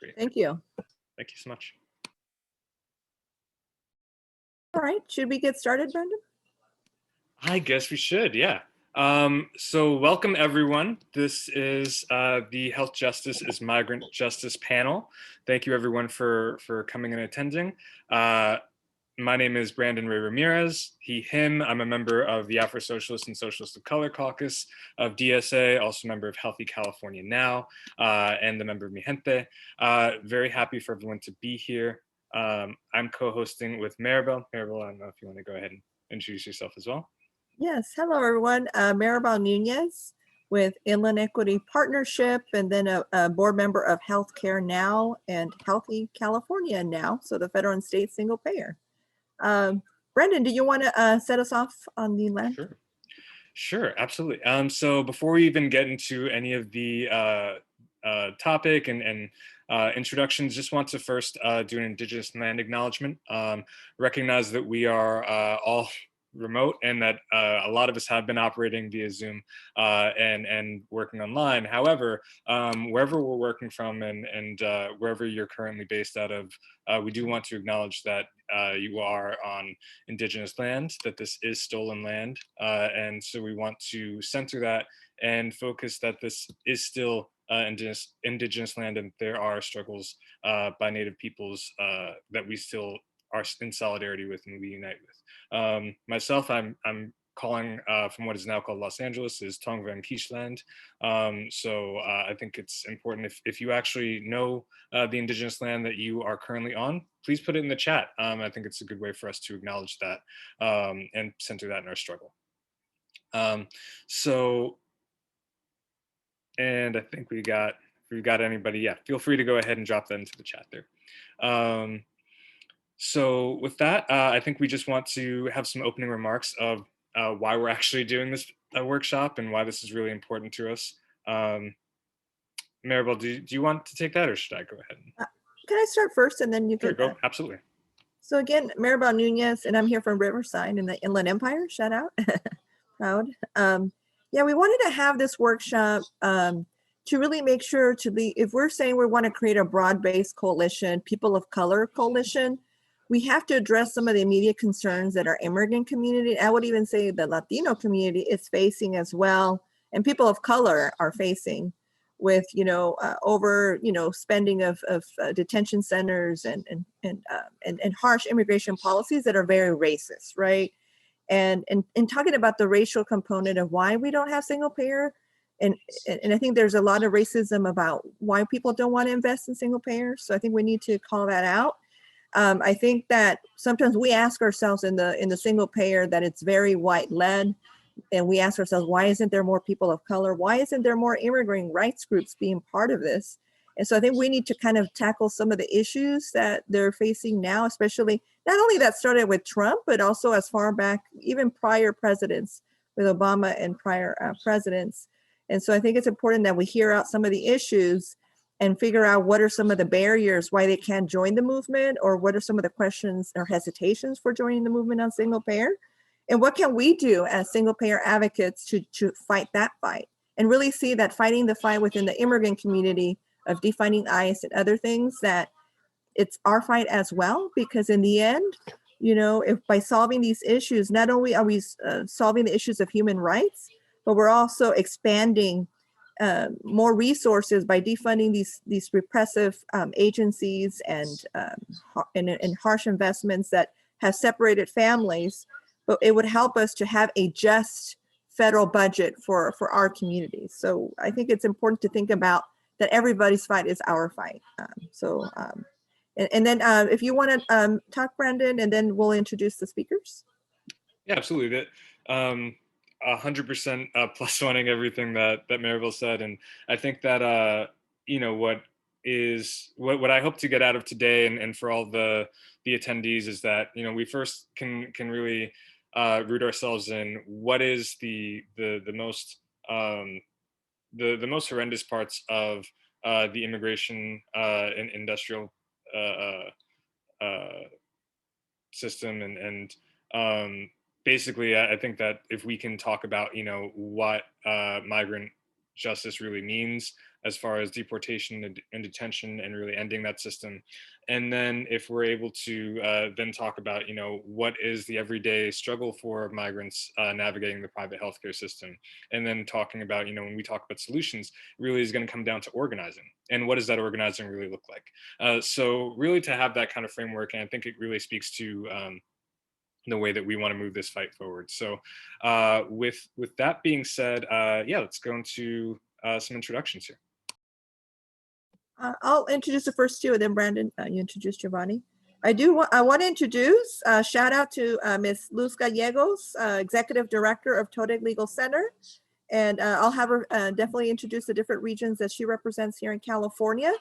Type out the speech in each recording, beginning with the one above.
Great. Thank you. Thank you so much. All right, should we get started, Brendan? I guess we should, yeah. So welcome everyone. This is the Health Justice is Migrant Justice panel. Thank you everyone for coming and attending. My name is Brandon Ray Ramirez, he, him. I'm a member of the Afrosocialists and Socialists of Color Caucus of DSA, also a member of Healthy California Now, and a member of Mi Gente. Very happy for everyone to be here. I'm co-hosting with Maribel. Maribel, I don't know if you want to go ahead and introduce yourself as well. Yes, hello everyone. Maribel Nunez with Inland Equity Partnership, and then a board member of Healthcare Now and Healthy California Now, so the federal and state single payer. Brendan, do you want to set us off on the land? Sure, absolutely. So before we even get into any of the topic and introductions, just want to first do an Indigenous land acknowledgement. Recognize that we are all remote and that a lot of us have been operating via Zoom and working online. However, wherever we're working from and wherever you're currently based out of, we do want to acknowledge that you are on Indigenous land, that this is stolen land. And so we want to center that and focus that this is still indigenous land, and there are struggles by Native peoples that we still are in solidarity with and we unite with. Myself, I'm calling from what is now called Los Angeles, is Tongva and Quiche land. So I think it's important if you actually know the indigenous land that you are currently on, please put it in the chat. I think it's a good way for us to acknowledge that and center that in our struggle. And I think if we got anybody, yeah, feel free to go ahead and drop that into the chat there. So with that, I think we just want to have some opening remarks of why we're actually doing this workshop and why this is really important to us. Maribel, do you want to take that, or should I go ahead? Can I start first and then you can? Sure, go, absolutely. So again, Maribel Nunez, and I'm here from Riverside in the Inland Empire, shout out, proud. Yeah, we wanted to have this workshop to really make sure if we're saying we want to create a broad-based coalition, people of color coalition, we have to address some of the immediate concerns that our immigrant community, I would even say the Latino community is facing as well, and people of color are facing with, over, spending of detention centers and harsh immigration policies that are very racist, right? And talking about the racial component of why we don't have single payer, and I think there's a lot of racism about why people don't want to invest in single payer. So I think we need to call that out. I think that sometimes we ask ourselves in the single payer that it's very white led, and we ask ourselves, why isn't there more people of color? Why isn't there more immigrant rights groups being part of this? And so I think we need to kind of tackle some of the issues that they're facing now, especially not only that started with Trump, but also as far back, even prior presidents with Obama and prior presidents. And so I think it's important that we hear out some of the issues and figure out what are some of the barriers why they can't join the movement, or what are some of the questions or hesitations for joining the movement on single payer. And what can we do as single payer advocates to fight that fight and really see that fighting the fight within the immigrant community of defining ICE and other things, that it's our fight as well, because in the end, if by solving these issues, not only are we solving the issues of human rights, but we're also expanding more resources by defunding these repressive agencies and harsh investments that have separated families. But it would help us to have a just federal budget for our communities. So I think it's important to think about that everybody's fight is our fight. And then if you want to talk, Brandon, and then we'll introduce the speakers. Yeah, absolutely. 100% plus oneing everything that Maribel said, and I think that what I hope to get out of today and for all the attendees is that we first can really root ourselves in what is the most the most horrendous parts of the immigration and industrial system, and basically I think that if we can talk about what migrant justice really means, as far as deportation and detention and really ending that system. And then if we're able to then talk about, what is the everyday struggle for migrants navigating the private healthcare system, and then talking about, when we talk about solutions, really is going to come down to organizing. And what does that organizing really look like? So really to have that kind of framework, and I think it really speaks to the way that we want to move this fight forward. So with that being said, yeah, let's go into some introductions here. I'll introduce the first two, and then Brandon, you introduce Geovani. I want to introduce, shout out to Ms. Luz Gallegos, Executive Director of TODEC Legal Center. And I'll have her definitely introduce the different regions that she represents here in California.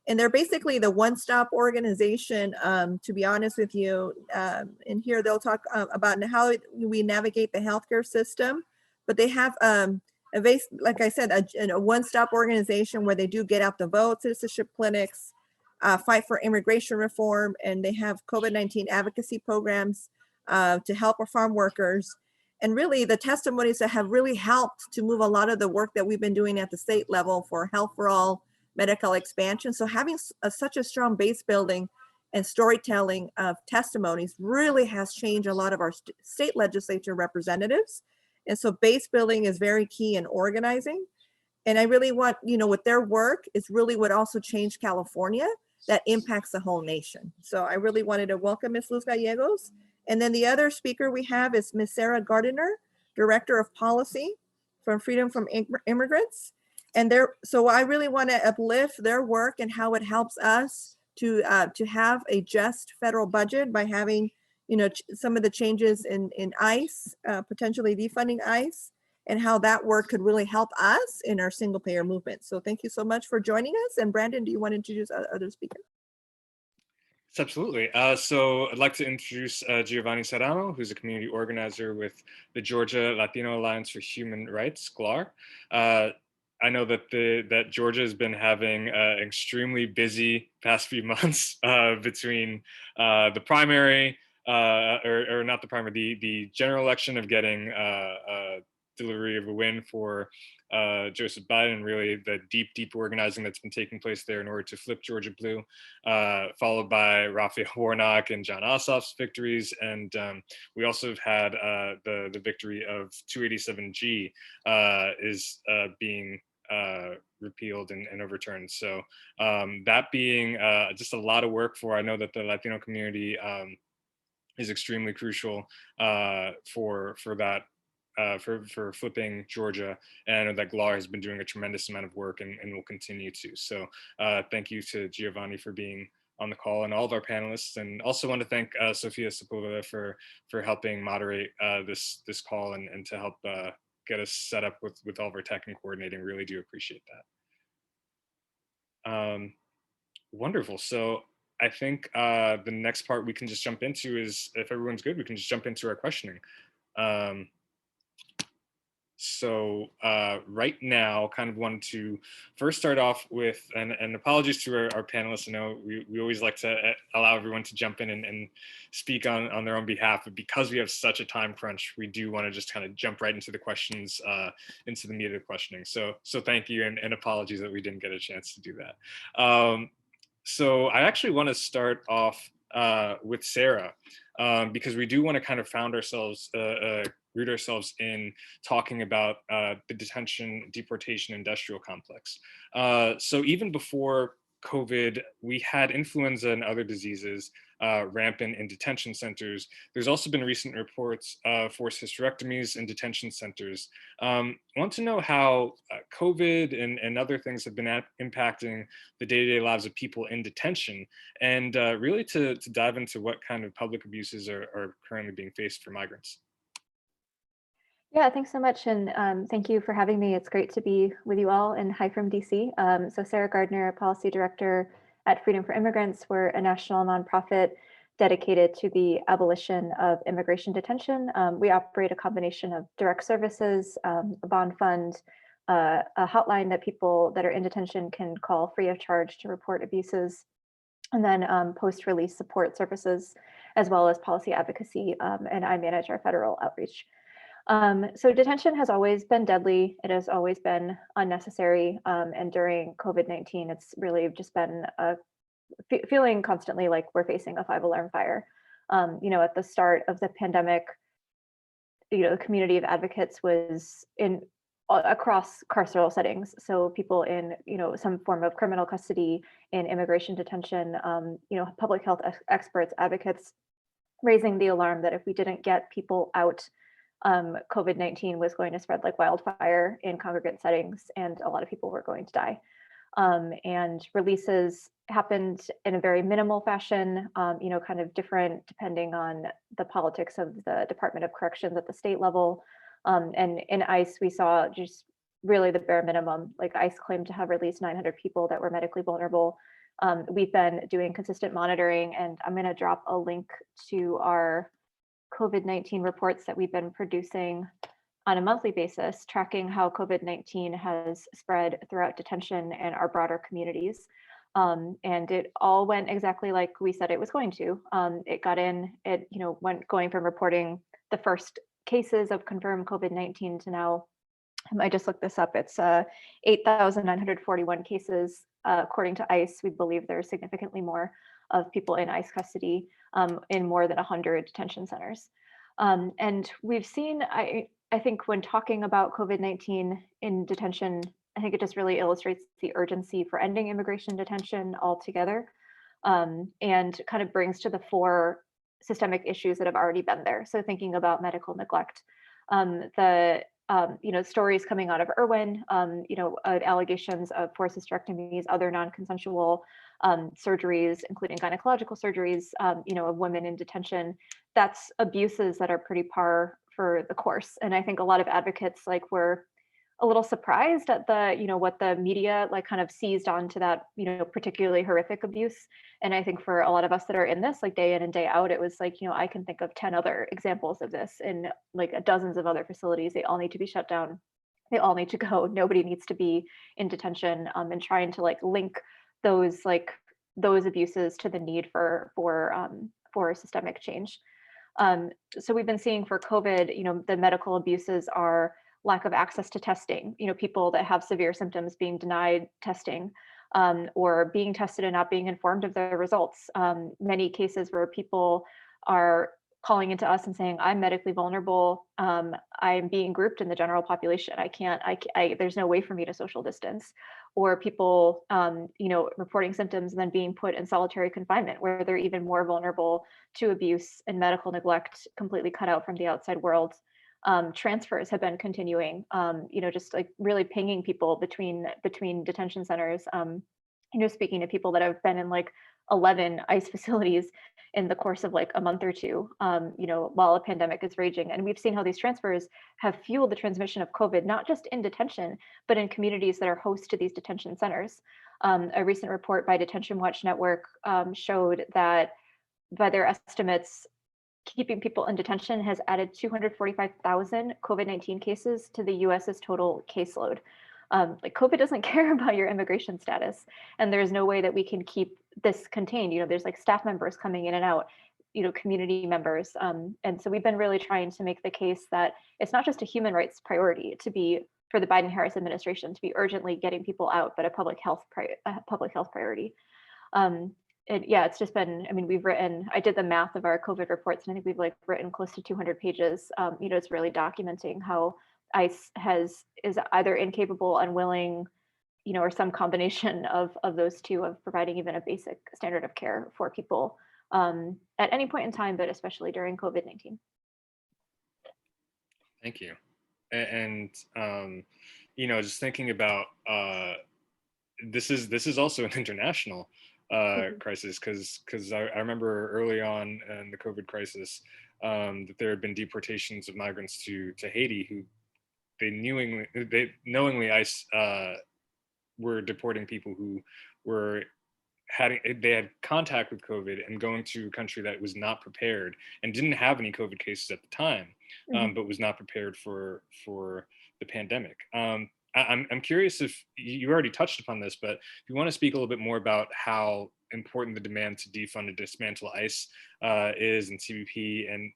And they're basically the one-stop organization, to be honest with you. In here, they'll talk about how we navigate the healthcare system, but they have, like I said, a one-stop organization where they do get out the vote, citizenship clinics, fight for immigration reform, and they have COVID-19 advocacy programs to help our farm workers. And really the testimonies that have really helped to move a lot of the work that we've been doing at the state level for Health for All, medical expansion. So having such a strong base building and storytelling of testimonies really has changed a lot of our state legislature representatives. And so base building is very key in organizing. And I really want, with their work is really what also changed California that impacts the whole nation. So I really wanted to welcome Ms. Luz Gallegos. And then the other speaker we have is Ms. Sarah Gardiner, Director of Policy from Freedom from Immigrants. And so I really want to uplift their work and how it helps us to have a just federal budget by having, some of the changes in ICE, potentially defunding ICE, and how that work could really help us in our single payer movement. So thank you so much for joining us. And Brandon, do you want to introduce other speakers? Absolutely. So I'd like to introduce Geovani Serrano, who's a community organizer with the Georgia Latino Alliance for Human Rights, GLAHR. I know that Georgia has been having an extremely busy past few months between the primary, or not the primary, the general election of getting delivery of a win for Joseph Biden, and really the deep organizing that's been taking place there in order to flip Georgia blue, followed by Raphael Warnock and John Ossoff's victories. And we also have had the victory of 287G is being repealed and overturned. So that being just a lot of work for, I know that the Latino community is extremely crucial for that. For flipping Georgia, and I know that GLAHR has been doing a tremendous amount of work and will continue to. So thank you to Geovani for being on the call, and all of our panelists, and also want to thank Sofia Sepulveda for helping moderate this call and to help get us set up with all of our tech and coordinating. Really do appreciate that. Wonderful. So I think the next part we can just jump into is, if everyone's good, we can just jump into our questioning. So right now, kind of wanted to first start off with, and apologies to our panelists. I know we always like to allow everyone to jump in and speak on their own behalf, but because we have such a time crunch, we do want to just kind of jump right into the questions, into the meat of the questioning. So thank you, and apologies that we didn't get a chance to do that. So I actually want to start off with Sarah, because we do want to kind of root ourselves in talking about the detention, deportation, industrial complex. So even before COVID, we had influenza and other diseases rampant in detention centers. There's also been recent reports of forced hysterectomies in detention centers. I want to know how COVID and other things have been impacting the day-to-day lives of people in detention, and really to dive into what kind of public abuses are currently being faced for migrants. Yeah, thanks so much. And thank you for having me. It's great to be with you all, and hi from DC. So Sarah Gardiner, Policy Director at Freedom for Immigrants. We're a national nonprofit dedicated to the abolition of immigration detention. We operate a combination of direct services, a bond fund, a hotline that people that are in detention can call free of charge to report abuses, and then post-release support services, as well as policy advocacy. And I manage our federal outreach. So detention has always been deadly. It has always been unnecessary. And during COVID-19, it's really just been feeling constantly like we're facing a 5-alarm fire. At the start of the pandemic, the community of advocates was in across carceral settings. So people in, some form of criminal custody, in immigration detention, public health experts, advocates, raising the alarm that if we didn't get people out, COVID-19 was going to spread like wildfire in congregate settings, and a lot of people were going to die. And releases happened in a very minimal fashion, kind of different depending on the politics of the Department of Corrections at the state level. And in ICE, we saw just really the bare minimum. Like ICE claimed to have released 900 people that were medically vulnerable. We've been doing consistent monitoring, and I'm going to drop a link to our COVID-19 reports that we've been producing on a monthly basis, tracking how COVID-19 has spread throughout detention and our broader communities. And it all went exactly like we said it was going to. It got in, went going from reporting the first cases of confirmed COVID-19 to now, I just looked this up, it's 8,941 cases. According to ICE, we believe there's significantly more of people in ICE custody in more than 100 detention centers. And we've seen, I think when talking about COVID-19 in detention, I think it just really illustrates the urgency for ending immigration detention altogether, and kind of brings to the fore systemic issues that have already been there. So thinking about medical neglect, stories coming out of Irwin, allegations of forced hysterectomies, other non-consensual surgeries, including gynecological surgeries, of women in detention. That's abuses that are pretty par for the course. And I think a lot of advocates were a little surprised at what the media kind of seized onto that, particularly horrific abuse. And I think for a lot of us that are in this day in and day out, it was I can think of 10 other examples of this in dozens of other facilities. They all need to be shut down. They all need to go. Nobody needs to be in detention, and trying to link those abuses to the need for systemic change. So we've been seeing for COVID, the medical abuses are lack of access to testing, people that have severe symptoms being denied testing, or being tested and not being informed of their results. Many cases where people are calling into us and saying, I'm medically vulnerable, I'm being grouped in the general population, there's no way for me to social distance. Or people, reporting symptoms and then being put in solitary confinement, where they're even more vulnerable to abuse and medical neglect, completely cut out from the outside world. Transfers have been continuing, just really pinging people between detention centers, speaking to people that have been in 11 ICE facilities in the course of a month or two, while a pandemic is raging. And we've seen how these transfers have fueled the transmission of COVID, not just in detention, but in communities that are host to these detention centers. A recent report by Detention Watch Network showed that by their estimates, keeping people in detention has added 245,000 COVID-19 cases to the US's total caseload. COVID doesn't care about your immigration status, and there's no way that we can keep this contained. There's staff members coming in and out, community members. And so we've been really trying to make the case that it's not just a human rights priority for the Biden-Harris administration to be urgently getting people out, but a public health priority. It's just been, I did the math of our COVID reports, and I think we've written close to 200 pages. It's really documenting how ICE is either incapable, unwilling, or some combination of those two, of providing even a basic standard of care for people at any point in time, but especially during COVID-19. Thank you. And just thinking about this is also an international crisis, because I remember early on in the COVID crisis that there had been deportations of migrants to Haiti, who they knowingly ICE were deporting people who they had contact with COVID and going to a country that was not prepared and didn't have any COVID cases at the time, but was not prepared for the pandemic. I'm curious if you already touched upon this, but if you want to speak a little bit more about how important the demand to defund and dismantle ICE is and CBP, and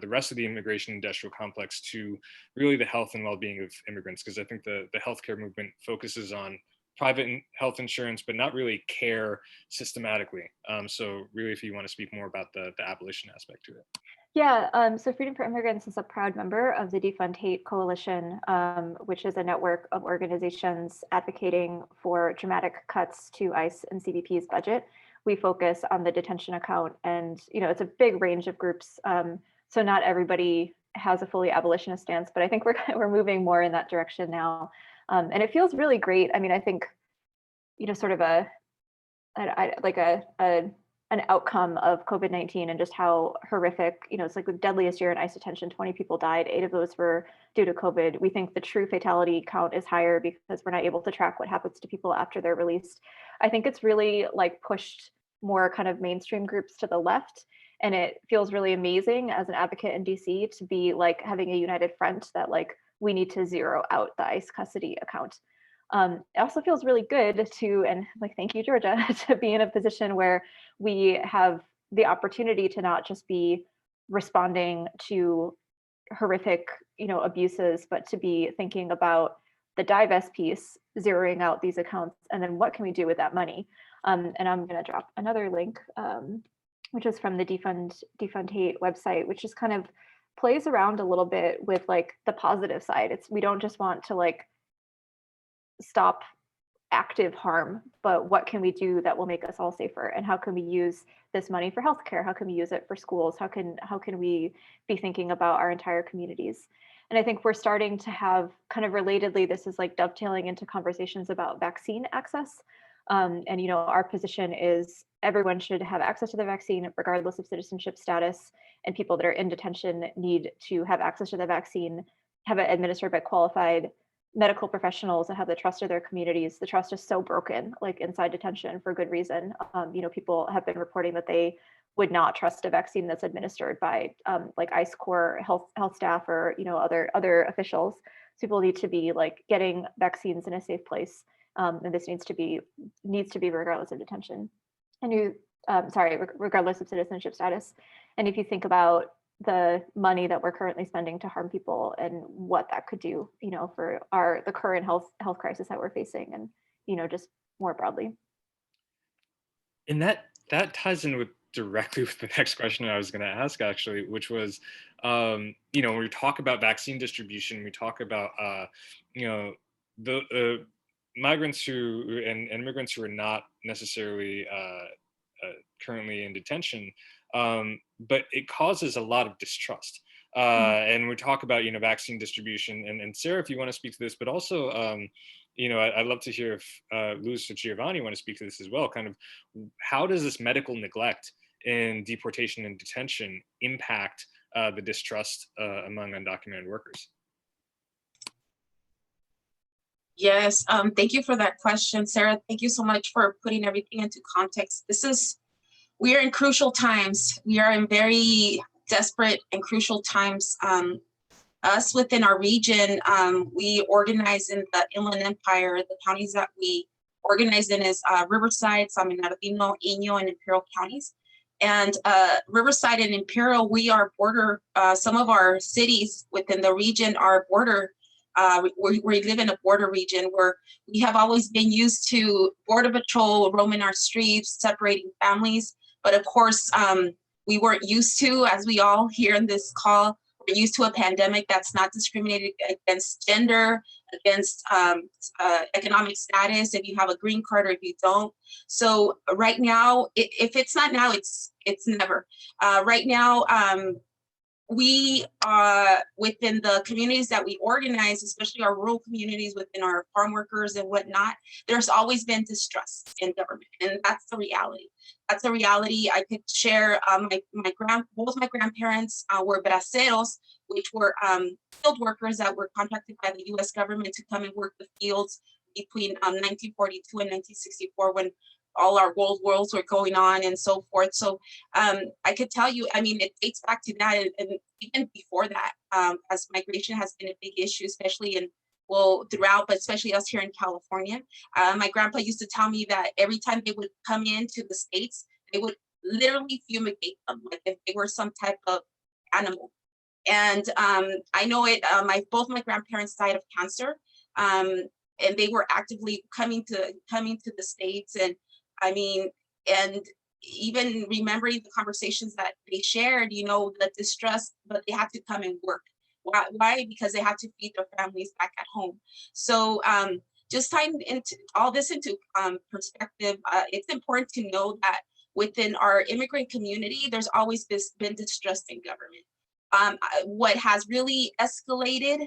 the rest of the immigration industrial complex to really the health and well-being of immigrants, because I think the healthcare movement focuses on private health insurance, but not really care systematically. So really, if you want to speak more about the abolition aspect to it. Yeah, so Freedom for Immigrants is a proud member of the Defund Hate Coalition, which is a network of organizations advocating for dramatic cuts to ICE and CBP's budget. We focus on the detention account, and it's a big range of groups. So not everybody has a fully abolitionist stance, but I think we're moving more in that direction now, and it feels really great. I mean, I think sort of an outcome of COVID-19 and just how horrific, it's like the deadliest year in ICE detention, 20 people died, 8 of those were due to COVID. We think the true fatality count is higher because we're not able to track what happens to people after they're released. I think it's really like pushed more kind of mainstream groups to the left. And it feels really amazing as an advocate in DC to be like having a united front that like, we need to zero out the ICE custody account. It also feels really good to, and like, thank you, Georgia, to be in a position where we have the opportunity to not just be responding to horrific, abuses, but to be thinking about the divest piece, zeroing out these accounts, and then what can we do with that money? And I'm going to drop another link, which is from the Defund Hate website, which just kind of plays around a little bit with like the positive side. We don't just want to like stop active harm, but what can we do that will make us all safer? And how can we use this money for healthcare? How can we use it for schools? How can we be thinking about our entire communities? And I think we're starting to have kind of relatedly, this is like dovetailing into conversations about vaccine access. And our position is everyone should have access to the vaccine regardless of citizenship status, and people that are in detention need to have access to the vaccine, have it administered by qualified medical professionals that have the trust of their communities. The trust is so broken, like inside detention, for good reason. People have been reporting that they would not trust a vaccine that's administered by like ICE Corps health staff or other officials. So people need to be like getting vaccines in a safe place, and this needs to be regardless of detention, and regardless of citizenship status. And if you think about the money that we're currently spending to harm people and what that could do, for the current health crisis that we're facing, and just more broadly. And that ties in directly with the next question I was going to ask, actually, which was, when we talk about vaccine distribution, we talk about, the migrants and immigrants who are not necessarily currently in detention, but it causes a lot of distrust. And we talk about, vaccine distribution, and Sarah, if you want to speak to this, but also, I'd love to hear if Luz or Geovani want to speak to this as well. Kind of, how does this medical neglect in deportation and detention impact the distrust among undocumented workers? Yes, thank you for that question, Sarah. Thank you so much for putting everything into context. We are in crucial times. We are in very desperate and crucial times. Us within our region, we organize in the Inland Empire. The counties that we organize in is Riverside, San Bernardino, Inyo, and Imperial counties. And Riverside and Imperial, we are border, some of our cities within the region are border. We live in a border region where we have always been used to Border Patrol roaming our streets, separating families. But of course, we weren't used to, as we all here in this call, we're used to a pandemic that's not discriminated against gender, against economic status, if you have a green card or if you don't. So right now, if it's not now, it's never. Right now, we within the communities that we organize, especially our rural communities within our farm workers and whatnot, there's always been distrust in government, and that's the reality. That's a reality. I could share both my grandparents were braceros, which were field workers that were contracted by the US government to come and work the fields between 1942 and 1964 when all our world wars were going on and so forth. So I could tell you, I mean, it dates back to that, and even before that, as migration has been a big issue, especially throughout, but especially us here in California. My grandpa used to tell me that every time they would come into the States, they would literally fumigate them. Like if they were some type of animal. And I know it, both my grandparents died of cancer, and they were actively coming to the States. And I mean, and even remembering the conversations that they shared, you know, the distress, but they had to come and work. Why? Because they had to feed their families back at home. So just tying into all this into perspective, it's important to know that within our immigrant community, there's always been distrust in government. What has really escalated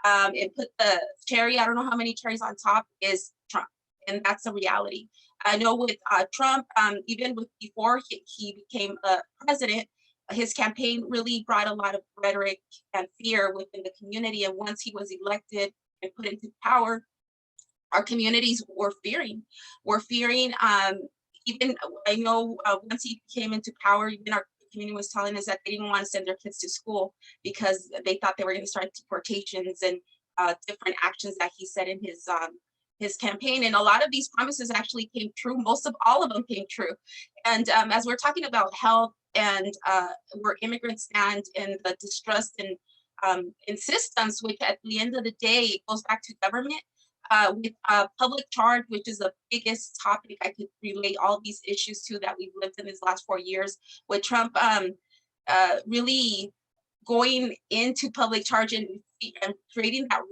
and put the cherry, I don't know how many cherries on top, is Trump. And that's a reality. I know with Trump, even before he became a president, his campaign really brought a lot of rhetoric and fear within the community. And once he was elected and put into power, our communities were fearing. Even I know once he came into power, even our community was telling us that they didn't want to send their kids to school because they thought they were going to start deportations and different actions that he said in his campaign. And a lot of these promises actually came true. All of them came true. And as we're talking about health and where immigrants stand and the distrust in systems, which at the end of the day, it goes back to government. With public charge, which is the biggest topic I could relate all these issues to that we've lived in these last 4 years, with Trump really going into public charge and creating that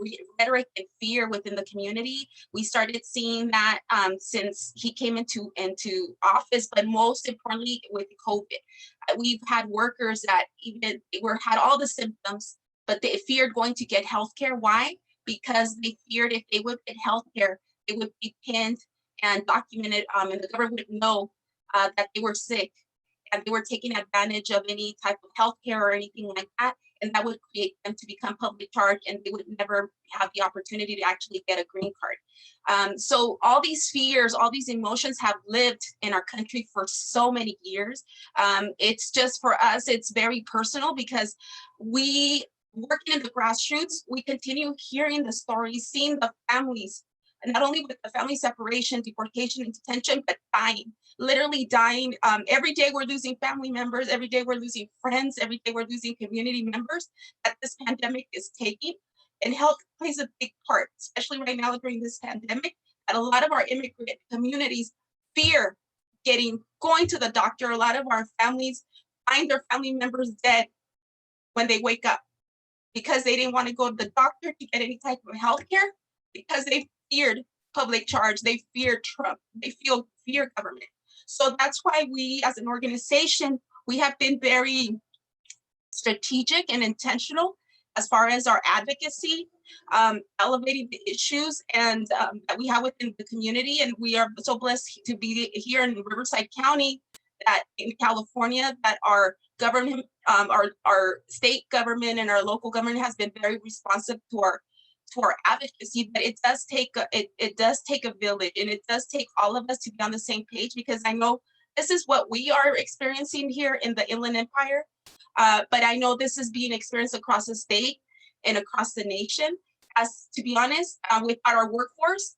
rhetoric and fear within the community. We started seeing that since he came into office, but most importantly with COVID. We've had workers that even had all the symptoms, but they feared going to get healthcare. Why? Because they feared if they would get healthcare, they would be pinned and documented, and the government would know that they were sick and they were taking advantage of any type of healthcare or anything like that, and that would create them to become public charge, and they would never have the opportunity to actually get a green card. So all these fears, all these emotions have lived in our country for so many years. It's just for us, it's very personal because we working in the grassroots, we continue hearing the stories, seeing the families, and not only with the family separation, deportation, and detention, but dying, literally dying. Every day we're losing family members, every day we're losing friends, every day we're losing community members that this pandemic is taking. And health plays a big part, especially right now during this pandemic, that a lot of our immigrant communities fear going to the doctor. A lot of our families find their family members dead when they wake up, because they didn't want to go to the doctor to get any type of health care, because they feared public charge, they feared Trump, they fear government. So that's why we as an organization, we have been very strategic and intentional as far as our advocacy, elevating the issues and that we have within the community. And we are so blessed to be here in Riverside County, that in California, that our government, our state government and our local government has been very responsive to our advocacy. But it does take a village, and it does take all of us to be on the same page, because I know this is what we are experiencing here in the Inland Empire. But I know this is being experienced across the state and across the nation. As to be honest, without our workforce,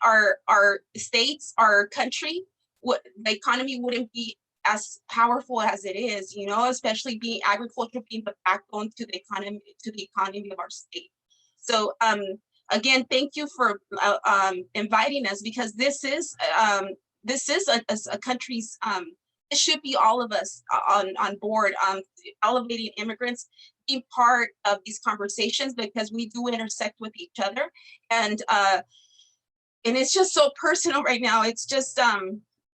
our states, our country, the economy wouldn't be as powerful as it is, you know, especially being agriculture being the backbone to the economy of our state. So again, thank you for inviting us, because this is a country's, it should be all of us on board, elevating immigrants, being part of these conversations, because we do intersect with each other. And it's just so personal right now. It's just,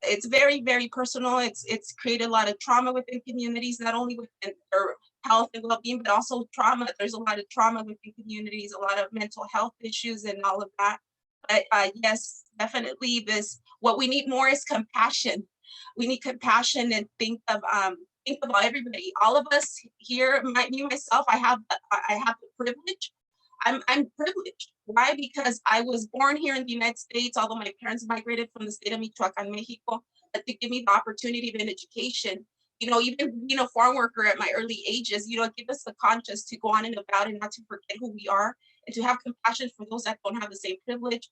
it's very, very personal. It's created a lot of trauma within communities, not only within their health and well-being, but also trauma. There's a lot of trauma within communities, a lot of mental health issues and all of that. But yes, definitely what we need more is compassion. We need compassion, and think about everybody, all of us here, me, myself, I have the privilege. I'm privileged. Why? Because I was born here in the United States, although my parents migrated from the state of Michoacán, Mexico, but to give me the opportunity of an education. You know, even being a farm worker at my early ages, you know, give us the conscience to go on and about and not to forget who we are, and to have compassion for those that don't have the same privilege,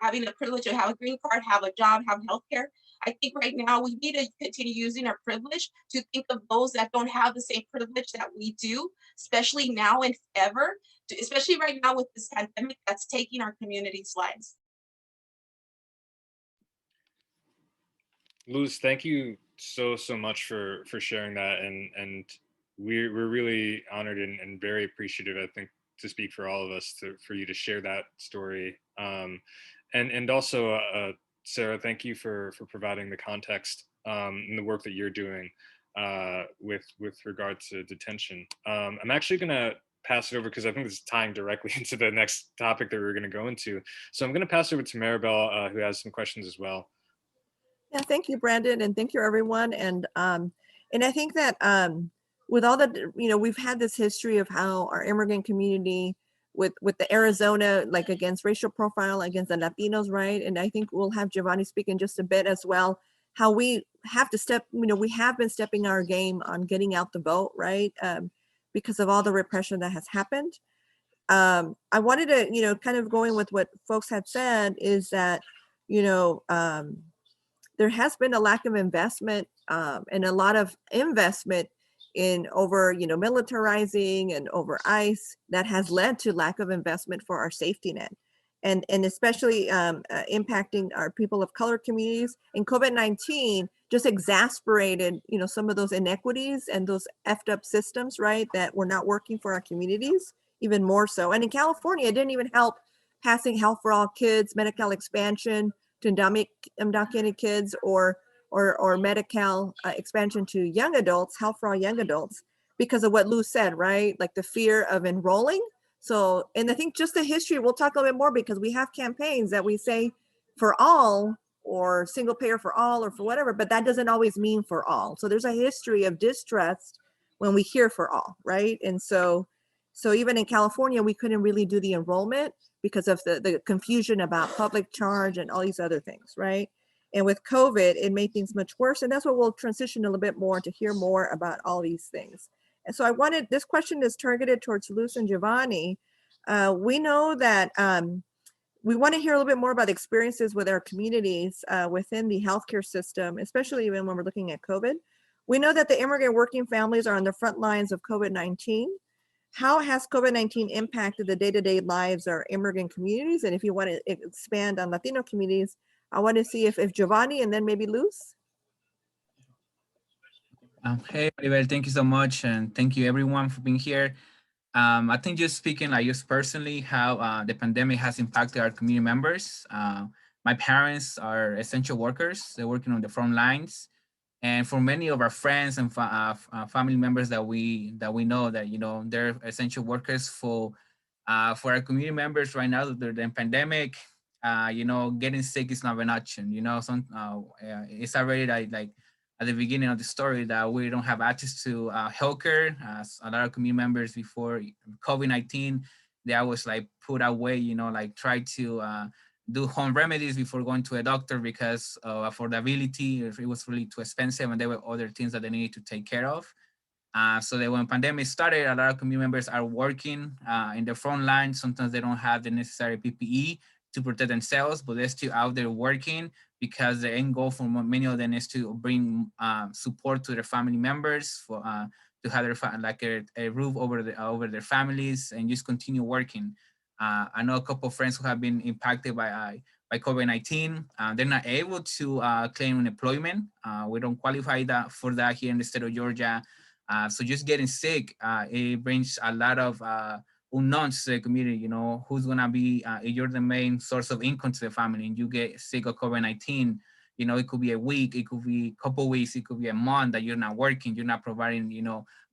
having the privilege to have a green card, have a job, have healthcare. I think right now we need to continue using our privilege to think of those that don't have the same privilege that we do, especially now and ever, especially right now with this pandemic that's taking our communities' lives. Luz, thank you so much for sharing that, and we're really honored and very appreciative, I think, to speak for all of us, for you to share that story. And also, Sarah, thank you for providing the context and the work that you're doing with regard to detention. I'm actually going to pass it over because I think this is tying directly into the next topic that we're going to go into. So I'm going to pass it over to Maribel, who has some questions as well. Yeah, thank you, Brandon, and thank you, everyone. And I think that with all the, we've had this history of how our immigrant community with the Arizona, like against racial profile, against the Latinos, right? And I think we'll have Geovani speak in just a bit as well, how we have to step, we have been stepping our game on getting out the vote, right? Because of all the repression that has happened. I wanted to, kind of going with what folks had said is that, there has been a lack of investment and a lot of investment in over, militarizing and over ICE that has led to lack of investment for our safety net. And especially impacting our people of color communities. And COVID-19 just exasperated, some of those inequities and those effed up systems, right, that were not working for our communities, even more so. And in California, it didn't even help passing Health for All Kids, Medi-Cal expansion to undocumented kids, or Medi-Cal expansion to young adults, Health for All young adults, because of what Lou said, right? Like the fear of enrolling. So, and I think just the history, we'll talk a little bit more because we have campaigns that we say for all or single payer for all or for whatever, but that doesn't always mean for all. So there's a history of distrust when we hear for all, right? And so even in California, we couldn't really do the enrollment because of the confusion about public charge and all these other things, right? And with COVID, it made things much worse. And that's what we'll transition a little bit more to hear more about all these things. And so this question is targeted towards Luz and Geovani. We know that we want to hear a little bit more about experiences with our communities within the healthcare system, especially when we're looking at COVID. We know that the immigrant working families are on the front lines of COVID-19. How has COVID-19 impacted the day-to-day lives of our immigrant communities? And if you want to expand on Latino communities, I want to see if Geovani and then maybe Luz. Hey, Maribel, thank you so much. And thank you everyone for being here. I think just speaking like just personally, how the pandemic has impacted our community members. My parents are essential workers. They're working on the front lines. And for many of our friends and family members that we know that, they're essential workers for our community members right now during the pandemic, getting sick is not an option. It's already like at the beginning of the story that we don't have access to healthcare. A lot of community members before COVID-19, they always like put away, like try to do home remedies before going to a doctor because of affordability. It was really too expensive, and there were other things that they needed to take care of. So that when pandemic started, a lot of community members are working in the front line. Sometimes they don't have the necessary PPE to protect themselves, but they're still out there working because the end goal for many of them is to bring support to their family members for to have their a roof over their families and just continue working. I know a couple of friends who have been impacted by COVID-19. They're not able to claim unemployment. We don't qualify for that here in the state of Georgia. So just getting sick, it brings a lot of unknowns to the community. Who's gonna be, if you're the main source of income to the family and you get sick of COVID-19, it could be a week, it could be a couple of weeks, it could be a month that you're not working, you're not providing,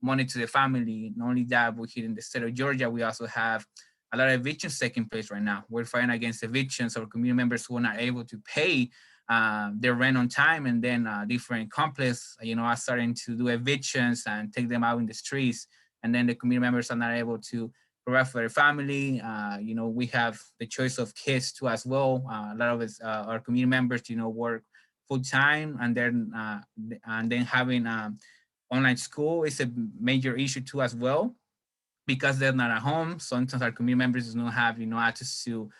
money to the family. Not only that, but here in the state of Georgia, we also have a lot of evictions taking place right now. We're fighting against evictions or community members who are not able to pay their rent on time, and then different complexes, are starting to do evictions and take them out in the streets, and then the community members are not able to provide for their family. We have the choice of kids too as well. A lot of us, our community members, work full time, and then having online school is a major issue too as well, because they're not at home. Sometimes our community members do not have, access to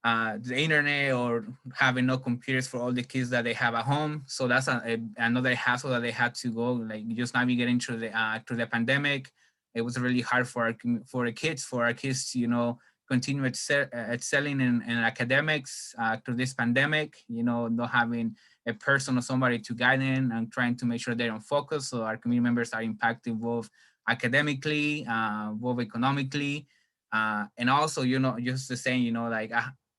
the internet or having no computers for all the kids that they have at home. So that's another hassle that they had to go, like just navigating through the pandemic. It was really hard for our kids to, you know, continue excelling in academics through this pandemic, you know, not having a person or somebody to guide them and trying to make sure they're on focus. So our community members are impacted both academically, both economically, and also, you know, just the saying, you know, like,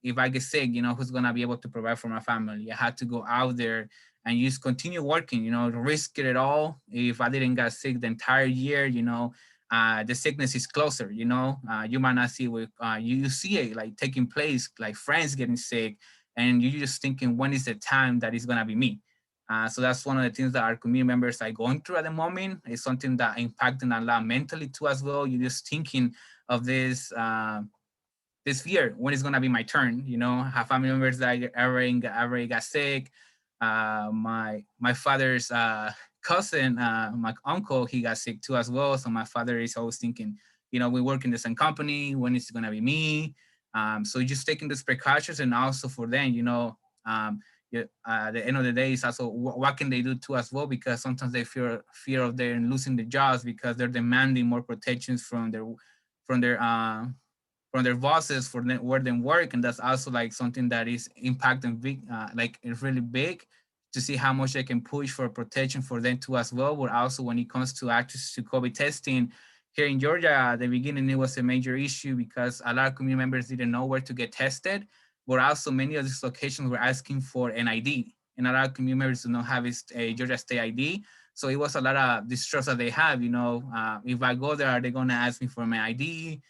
if I get sick, you know, who's gonna be able to provide for my family? I had to go out there and just continue working, you know, risk it all. If I didn't get sick the entire year, you know, the sickness is closer, you know, you might not see with, you see it like taking place, like friends getting sick, and you're just thinking, when is the time that it's gonna be me? So that's one of the things that our community members are going through at the moment. It's something that impacting a lot mentally too as well. You're just thinking of this, this year, when is gonna be my turn? You know, have family members that already got sick. My father's cousin, my uncle, he got sick too as well. So my father is always thinking, you know, we work in the same company, when is it gonna be me? So just taking these precautions, and also for them, you know, at the end of the day, is also what can they do too as well, because sometimes they fear of their losing their jobs because they're demanding more protections from their bosses for where they work, and that's also like something that is impacting big, like it's really big to see how much they can push for protection for them too as well. But also when it comes to access to COVID testing, here in Georgia, at the beginning it was a major issue because a lot of community members didn't know where to get tested, but also many of these locations were asking for an ID, and a lot of community members do not have a Georgia State ID. So it was a lot of distrust that they have, you know, if I go there, are they gonna ask me for my ID?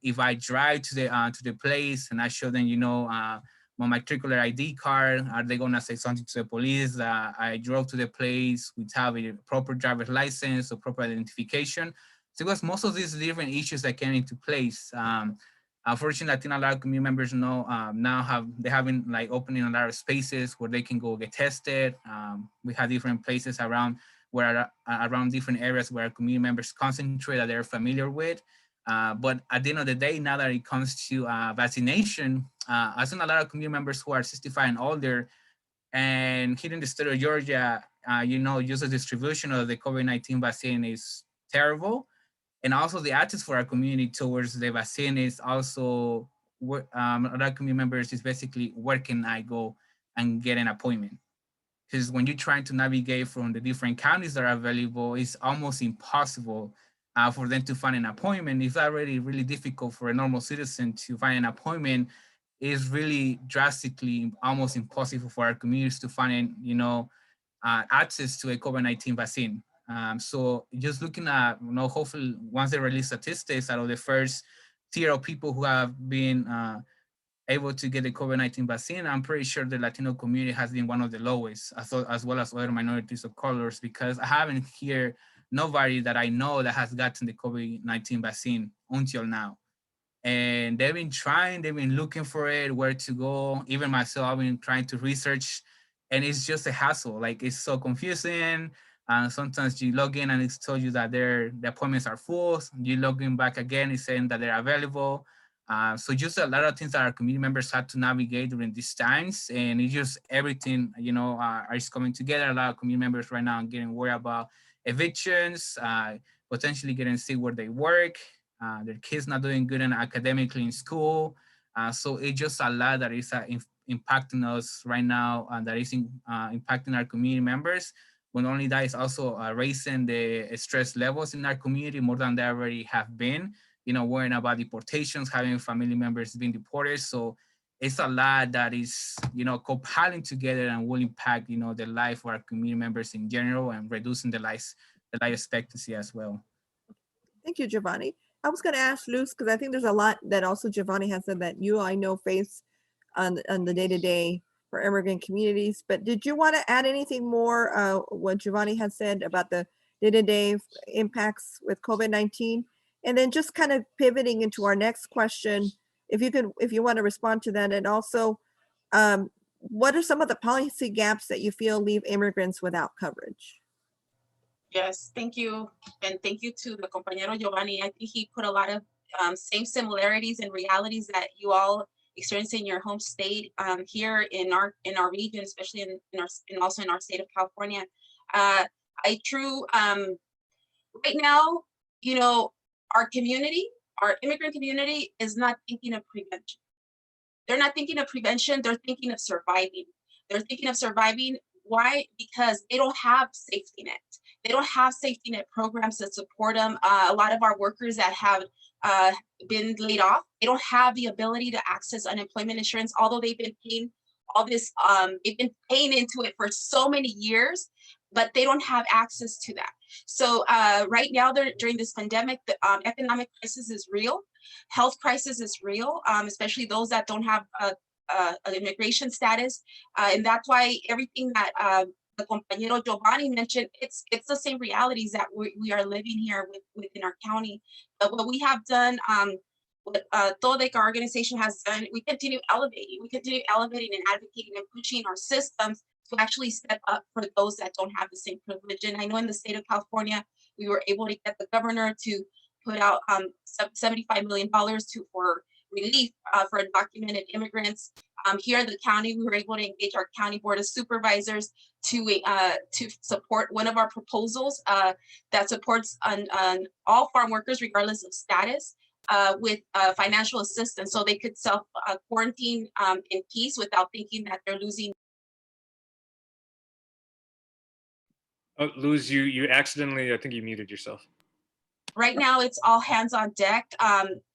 If I drive to the place and I show them, you know, my matricular ID card, are they gonna say something to the police that I drove to the place without a proper driver's license or proper identification? So it was most of these different issues that came into place. Unfortunately, I think a lot of community members know now they're having like opening a lot of spaces where they can go get tested. We have different places around different areas where community members concentrate that they're familiar with. But at the end of the day, now that it comes to vaccination, I've seen a lot of community members who are 65 and older, and here in the state of Georgia, you know, just the distribution of the COVID-19 vaccine is terrible. And also the access for our community towards the vaccine is also, a lot of community members is basically, where can I go and get an appointment? Because when you're trying to navigate from the different counties that are available, it's almost impossible for them to find an appointment. It's already really difficult for a normal citizen to find an appointment. It's really drastically almost impossible for our communities to find, you know, access to a COVID-19 vaccine. So just looking at, you know, hopefully once they release statistics out of the first tier of people who have been able to get the COVID-19 vaccine, I'm pretty sure the Latino community has been one of the lowest, as well as other minorities of colors, because I haven't heard nobody that I know that has gotten the COVID-19 vaccine until now. And they've been looking for it, where to go. Even myself, I've been trying to research, and it's just a hassle. Like, it's so confusing. Sometimes you log in and it's told you that the appointments are full. You log in back again, it's saying that they're available. So just a lot of things that our community members had to navigate during these times, and it's just everything, you know, is coming together. A lot of community members right now are getting worried about evictions, potentially getting sick where they work, their kids not doing good academically in school. So it's just a lot that is impacting us right now, and that is impacting our community members. But only that, is also raising the stress levels in our community more than they already have been. You know, worrying about deportations, having family members being deported. So it's a lot that is, you know, compiling together and will impact, you know, the life of our community members in general, and reducing the life expectancy as well. Thank you, Geovani. I was going to ask Luz, because I think there's a lot that also Geovani has said that you, I know, face on the day-to-day for immigrant communities. But did you want to add anything more, what Geovani has said about the day-to-day impacts with COVID-19? And then just kind of pivoting into our next question, if you want to respond to that, and also, what are some of the policy gaps that you feel leave immigrants without coverage? Yes, thank you. And thank you to the compañero Geovani. I think he put a lot of same similarities and realities that you all experienced in your home state, here in our region, especially and also in our state of California. Right now, you know, our community, our immigrant community is not thinking of prevention. They're not thinking of prevention, they're thinking of surviving. They're thinking of surviving. Why? Because they don't have safety net. They don't have safety net programs that support them. A lot of our workers that have been laid off, they don't have the ability to access unemployment insurance, although they've been paying all this, they've been paying into it for so many years, but they don't have access to that. So right now, during this pandemic, the economic crisis is real. Health crisis is real, especially those that don't have an immigration status. And that's why everything that the compañero Geovani mentioned, it's the same realities that we are living here within our county. But what we have done, what TODEC, our organization, has done, we continue elevating and advocating and pushing our systems to actually step up for those that don't have the same privilege. And I know in the state of California, we were able to get the governor to put out $75 million for relief for undocumented immigrants. Here in the county, we were able to engage our county board of supervisors to support one of our proposals that supports on all farm workers, regardless of status, with financial assistance, so they could self quarantine in peace without thinking that they're losing. Oh, Luz, you accidentally, I think you muted yourself. Right now, it's all hands on deck,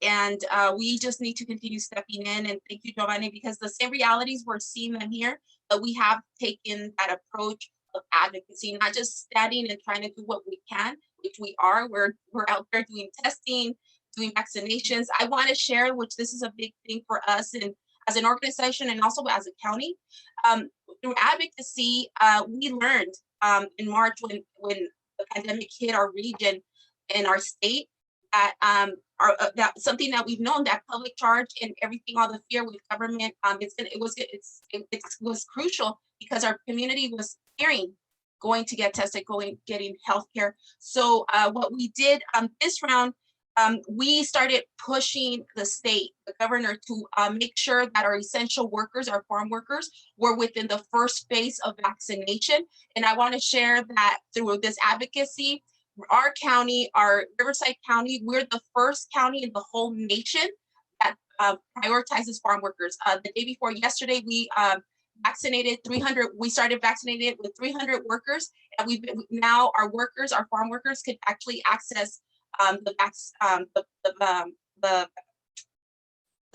and we just need to continue stepping in. And thank you, Geovani, because the same realities, we're seeing them here, but we have taken that approach of advocacy, not just standing and trying to do what we can, which we are. We're out there doing testing, doing vaccinations. I want to share, which this is a big thing for us, and as an organization and also as a county, through advocacy, we learned in March when the pandemic hit our region in our state, that that something that we've known, that public charge and everything, all the fear with government, it was crucial because our community was fearing going to get tested, getting healthcare. So what we did this round, we started pushing the state, the governor, to make sure that our essential workers, our farm workers, were within the first phase of vaccination. And I want to share that through this advocacy, our county, our Riverside County, we're the first county in the whole nation that prioritizes farm workers. The day before yesterday, we vaccinated 300. We started vaccinating with 300 workers, and now our workers, our farm workers, could actually access the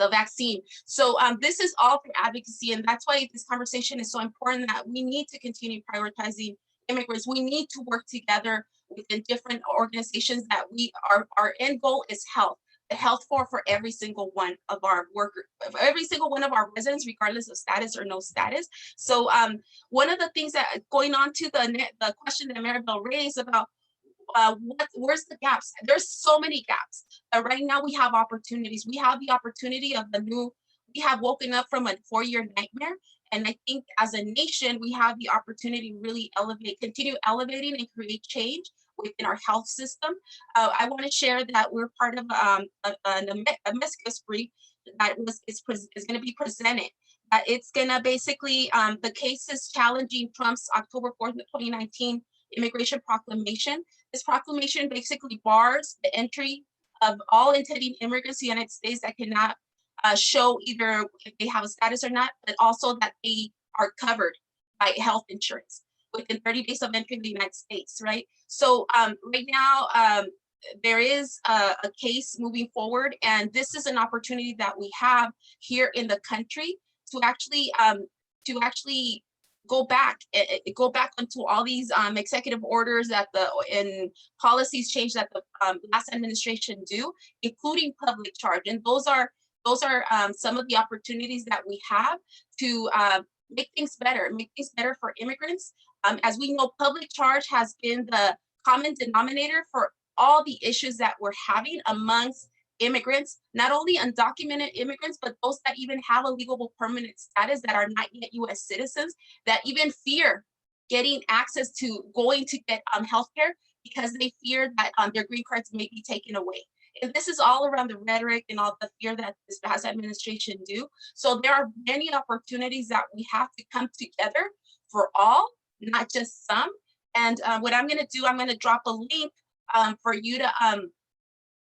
vaccine. So this is all through advocacy, and that's why this conversation is so important, that we need to continue prioritizing immigrants. We need to work together within different organizations that our end goal is health. The health for every single one of our workers, every single one of our residents, regardless of status or no status. So one of the things that going on to the question that Maribel raised about where's the gaps? There's so many gaps. Right now we have opportunities. We have the opportunity of we have woken up from a 4-year nightmare. And I think as a nation, we have the opportunity to really continue elevating and create change within our health system. I want to share that we're part of a message brief that is going to be presented. It's going to basically, the cases challenging Trump's October 4th, 2019 immigration proclamation. This proclamation basically bars the entry of all intending immigrants to the United States that cannot show either if they have a status or not, but also that they are covered by health insurance within 30 days of entering the United States, right? So right now, there is a case moving forward, and this is an opportunity that we have here in the country to actually go back onto all these executive orders and policies change that the last administration do, including public charge. And those are some of the opportunities that we have to make things better for immigrants. As we know, public charge has been the common denominator for all the issues that we're having amongst immigrants, not only undocumented immigrants, but those that even have a legal permanent status that are not yet US citizens, that even fear getting access to going to get healthcare because they fear that their green cards may be taken away. And this is all around the rhetoric and all the fear that this past administration do. So there are many opportunities that we have to come together for all, not just some. And what I'm gonna do, I'm gonna drop a link for you to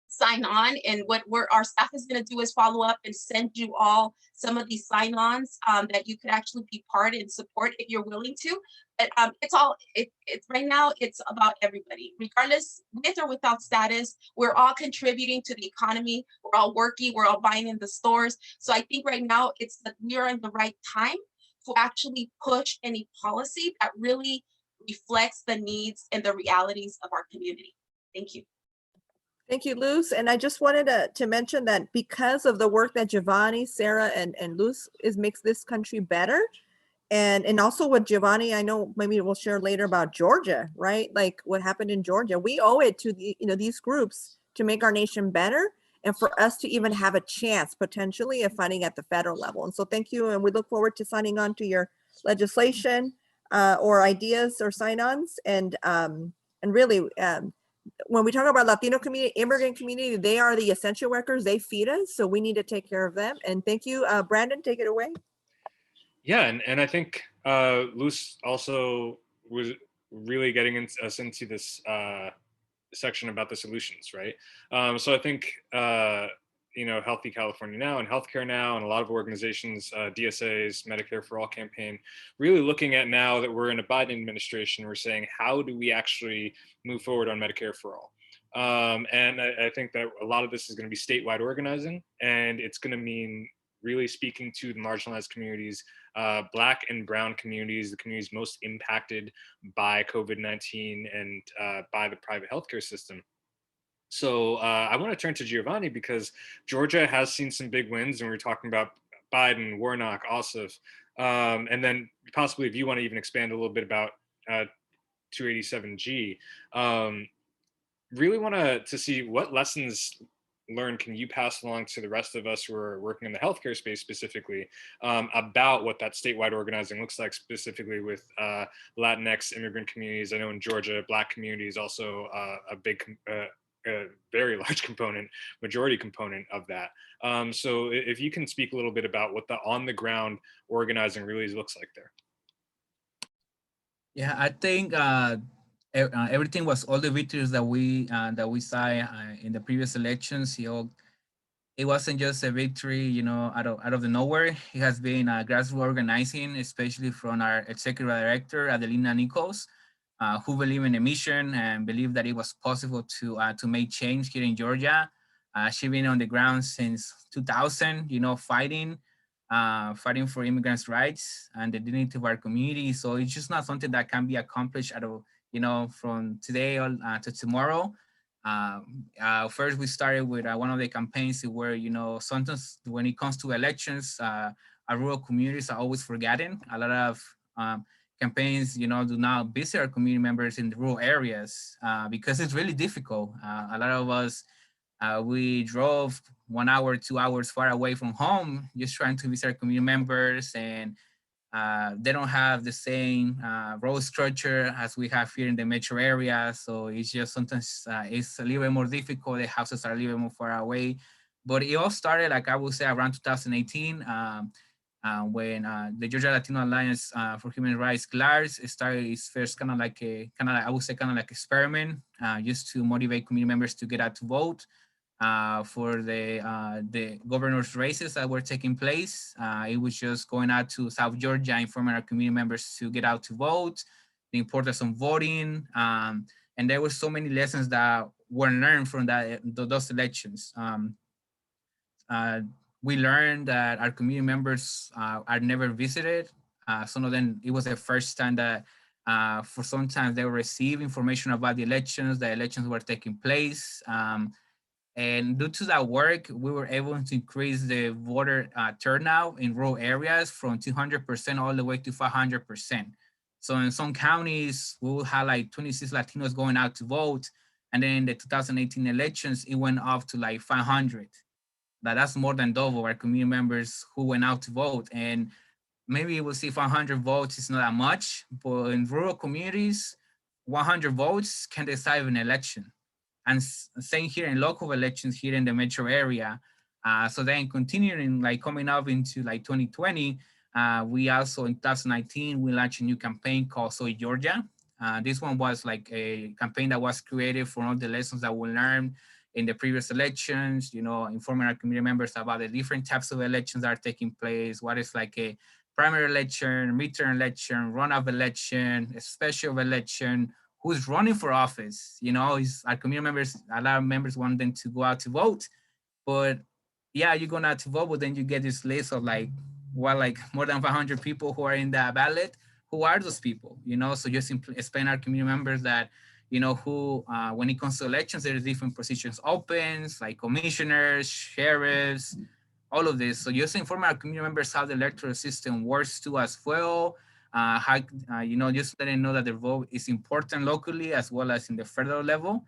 sign on, and what our staff is going to do is follow up and send you all some of these sign-ons that you could actually be part and support if you're willing to. But it's right now, it's about everybody, regardless with or without status. We're all contributing to the economy. We're all working, we're all buying in the stores. So I think right now it's that we are in the right time to actually push any policy that really reflects the needs and the realities of our community. Thank you. Thank you, Luz. And I just wanted to mention that because of the work that Geovani, Sarah, and Luz makes this country better. And also what Geovani, I know maybe we'll share later about Georgia, right? Like what happened in Georgia. We owe it to these groups to make our nation better and for us to even have a chance potentially of fighting at the federal level. And so thank you. And we look forward to signing on to your legislation or ideas or sign-ons. And really, when we talk about Latino community, immigrant community, they are the essential workers. They feed us, so we need to take care of them. And thank you, Brandon. Take it away. Yeah, and I think Luz also was really getting us into this section about the solutions, right? So I think Healthy California Now and Healthcare Now and a lot of organizations, DSA's Medicare for All campaign, really looking at now that we're in a Biden administration, we're saying, how do we actually move forward on Medicare for All? And I think that a lot of this is going to be statewide organizing, and it's going to mean really speaking to the marginalized communities, Black and Brown communities, the communities most impacted by COVID-19 and by the private healthcare system. So I want to turn to Geovani because Georgia has seen some big wins, and we're talking about Biden, Warnock, Ossoff, and then possibly if you want to even expand a little bit about 287G. Really want to see what lessons learned can you pass along to the rest of us who are working in the healthcare space specifically about what that statewide organizing looks like, specifically with Latinx immigrant communities. I know in Georgia, Black community is also a big a very large component, majority component of that. So if you can speak a little bit about what the on the ground organizing really looks like there. Yeah, I think everything was all the victories that we saw in the previous elections. It wasn't just a victory, out of the nowhere. It has been grassroots organizing, especially from our executive director, Adelina Nichols, who believe in a mission and believe that it was possible to make change here in Georgia. She's been on the ground since 2000, fighting for immigrants' rights and the dignity of our community. So it's just not something that can be accomplished from today to tomorrow. First, we started with one of the campaigns where, sometimes when it comes to elections, our rural communities are always forgotten. A lot of campaigns, do not visit our community members in the rural areas because it's really difficult. A lot of us, we drove 1 hour, 2 hours far away from home, just trying to visit our community members, and they don't have the same road structure as we have here in the metro area. So it's just sometimes it's a little bit more difficult. The houses are a little bit more far away. But it all started, like I would say, around 2018, when the Georgia Latino Alliance for Human Rights, GLAHR, started its first kind of like experiment, just to motivate community members to get out to vote for the governor's races that were taking place. It was just going out to South Georgia, informing our community members to get out to vote, the importance of voting, and there were so many lessons that were learned from those elections. We learned that our community members are never visited. Some of them, it was the first time that for some time they received information about the elections were taking place. And due to that work, we were able to increase the voter turnout in rural areas from 200% all the way to 500%. So in some counties, we will have like 26 Latinos going out to vote. And then in the 2018 elections, it went up to like 500. That's more than double our community members who went out to vote. And maybe we'll see 500 votes is not that much, but in rural communities, 100 votes can decide an election. and same here in local elections here in the metro area. So then continuing like coming up into like 2020, we also in 2019, we launched a new campaign called Soy Georgia. This one was like a campaign that was created for all the lessons that we learned in the previous elections, you know, informing our community members about the different types of elections that are taking place, what is like a primary election, midterm election, runoff election, a special election, who's running for office. You know, our community members, a lot of members want them to go out to vote, but yeah, you're going out to vote, but then you get this list of like, like more than 500 people who are in the ballot. Who are those people? You know, so just explain our community members that, you know, who, when it comes to elections, there's different positions open, like commissioners, sheriffs, all of this. So just inform our community members how the electoral system works too as well. How, you know, just letting them know that the vote is important locally as well as in the federal level.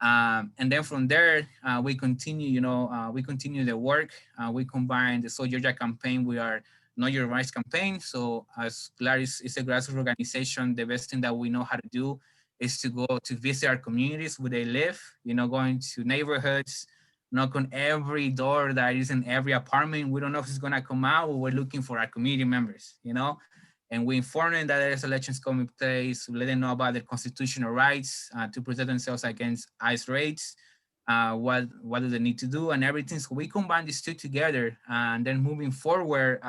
And then from there, we continue, you know, we continue the work. We combine the Soy Georgia campaign with our Know Your Rights campaign. So as GLAHR is a grassroots organization, the best thing that we know how to do is to go to visit our communities where they live, you know, going to neighborhoods, knock on every door that is in every apartment. We don't know if it's gonna come out, but we're looking for our community members, you know, and we inform them that there's elections coming place, let them know about their constitutional rights to protect themselves against ICE raids, what do they need to do and everything. So we combine these two together, and then moving forward,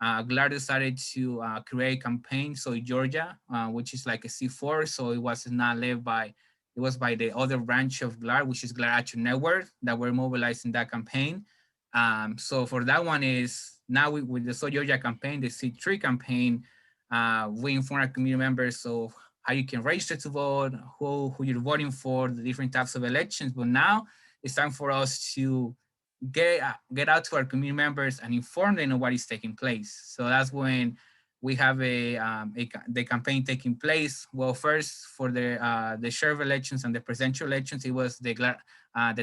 GLAHR decided to create a campaign, Soy Georgia, which is like a C4. So it was not led by, it was by the other branch of GLAHR, which is GLAHR Action Network, that we're mobilizing that campaign. So for that one is, now with the Soy Georgia campaign, the C3 campaign, we inform our community members of how you can register to vote, who you're voting for, the different types of elections. But now it's time for us to get out to our community members and inform them of what is taking place. So that's when we have the campaign taking place. Well, first for the sheriff elections and the presidential elections, it was the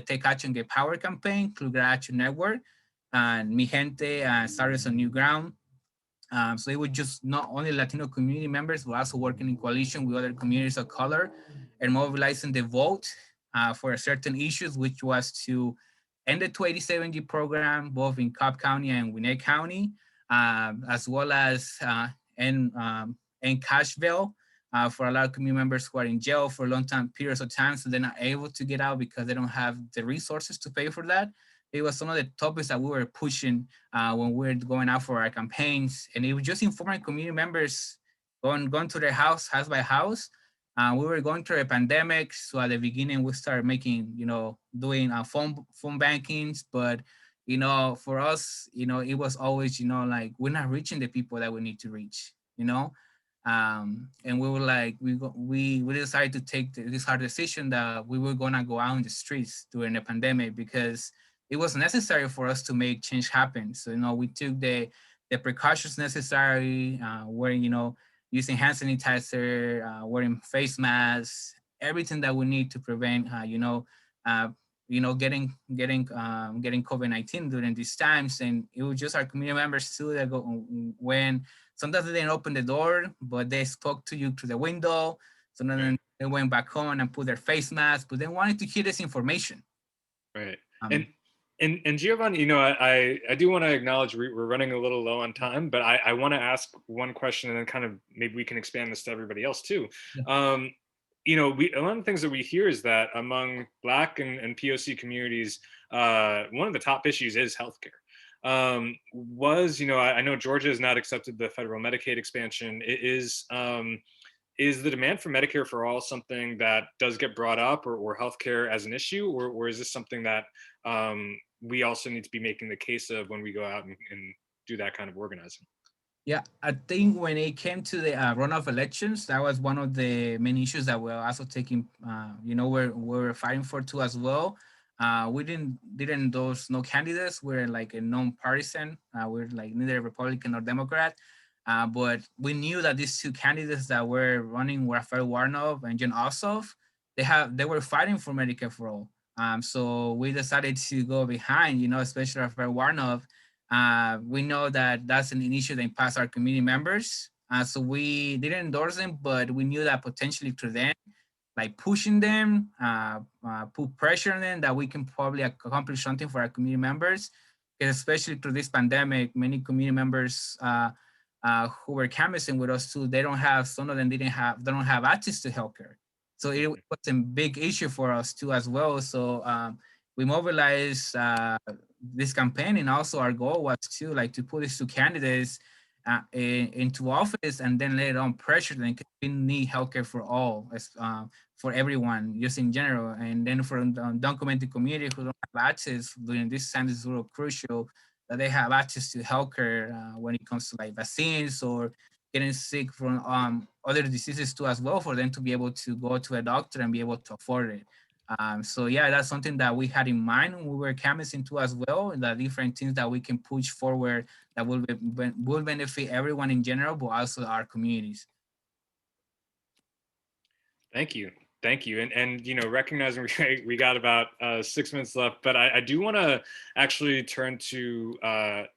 Take Action, Get Power campaign through GLAHR Action Network, and Mi Gente started on new ground. So it was just not only Latino community members, but also working in coalition with other communities of color and mobilizing the vote for certain issues, which was to end the 28070 program, both in Cobb County and Gwinnett County, as well as end cash bail for a lot of community members who are in jail for a long time, periods of time, so they're not able to get out because they don't have the resources to pay for that. It was some of the topics that we were pushing when we were going out for our campaigns. And it was just informing community members, going to their house by house. We were going through a pandemic. So at the beginning, we started making, you know, doing phone bankings. But, you know, for us, you know, it was always, you know, like we're not reaching the people that we need to reach, you know? And we were like, we decided to take this hard decision that we were gonna go out in the streets during the pandemic because it was necessary for us to make change happen. So, you know, we took the precautions necessary, wearing, you know, using hand sanitizer, wearing face masks, everything that we need to prevent, getting COVID-19 during these times. And it was just our community members too that when sometimes they didn't open the door, but they spoke to you through the window. So then they went back home and put their face mask, but they wanted to hear this information. Right. And Geovani, you know, I do want to acknowledge we're running a little low on time, but I want to ask one question and then kind of maybe we can expand this to everybody else too. Yeah. You know, a lot of the things that we hear is that among Black and POC communities, one of the top issues is healthcare. You know, I know Georgia has not accepted the federal Medicaid expansion. Is the demand for Medicare for all something that does get brought up, or healthcare as an issue, or is this something that we also need to be making the case of when we go out and do that kind of organizing? Yeah, I think when it came to the runoff elections, that was one of the main issues that we're also taking, you know, we're fighting for too as well. We didn't endorse no candidates. We're like a non-partisan. We're like neither Republican or Democrat. But we knew that these two candidates that were running were Raphael Warnock and John Ossoff. They were fighting for Medicare for all. So we decided to go behind, you know, especially Raphael Warnock. We know that that's an issue that impacts our community members. So we didn't endorse them, but we knew that potentially through them, they could, you know, be able to like pushing them, put pressure on them that we can probably accomplish something for our community members. Because especially through this pandemic, many community members who were canvassing with us too, some of them they don't have access to healthcare. So it was a big issue for us too as well. So we mobilized this campaign, and also our goal was to put these two candidates into office and then later on pressure them, because we need healthcare for all, for everyone, just in general. And then for the undocumented community who don't have access during this time, it's real crucial that they have access to healthcare when it comes to like vaccines or getting sick from other diseases too as well, for them to be able to go to a doctor and be able to afford it. So yeah, that's something that we had in mind when we were canvassing too as well, the different things that we can push forward that will benefit everyone in general, but also our communities. Thank you. Thank you. And you know, recognizing we got about 6 minutes left, but I do want to actually turn to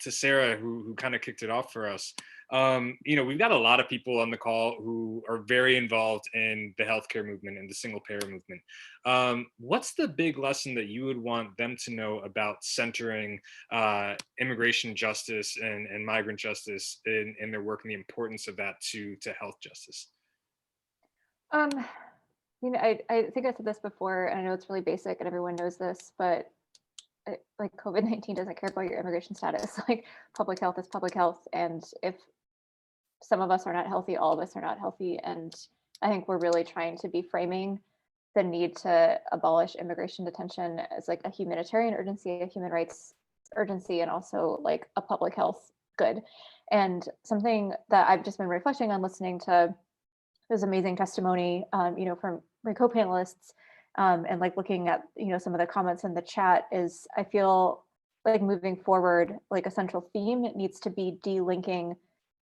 Sarah, who kind of kicked it off for us. You know, we've got a lot of people on the call who are very involved in the healthcare movement and the single payer movement. What's the big lesson that you would want them to know about centering immigration justice and migrant justice in their work, and the importance of that to health justice? You know, I think I said this before, and I know it's really basic and everyone knows this, but like COVID-19 doesn't care about your immigration status. Like public health is public health. And if some of us are not healthy, all of us are not healthy. And I think we're really trying to be framing the need to abolish immigration detention as like a humanitarian urgency, a human rights urgency, and also like a public health good. And something that I've just been reflecting on listening to this amazing testimony, you know, from my co-panelists, and like looking at, you know, some of the comments in the chat, is I feel like moving forward, like a central theme, it needs to be delinking